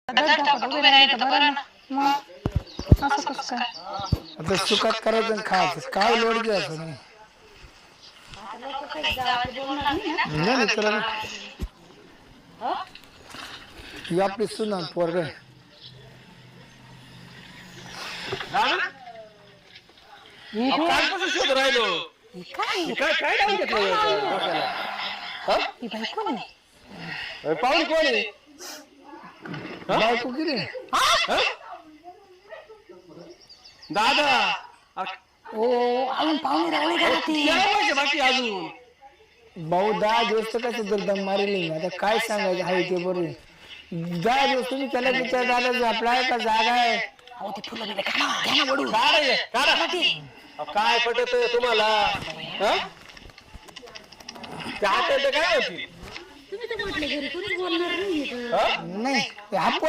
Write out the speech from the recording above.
आता सुखात करायचं आणि खायचं काय लोड घ्यायचं नाही नाही तर ही आपली सुना पोरग शोध राहिलो काय काय लावून घेतलं पाहुणे कोण आहे बायको किती दादा ओ अजून पाहुणे रावळे घरात बाकी अजून भाऊ 10 दिवस तर कसं तर दम मारेल आता काय सांगायचं आहे ते बरोबर 10 दिवस तुम्ही त्याला विचार दादा झोपलाय का जागा आहे अहो ते फुलं बिलं घ्या ना वडू काय पटत तुम्हाला काय होती तुम्ही तर म्हटलं घरी कोणीच बोलणार नाही नाही हा पोर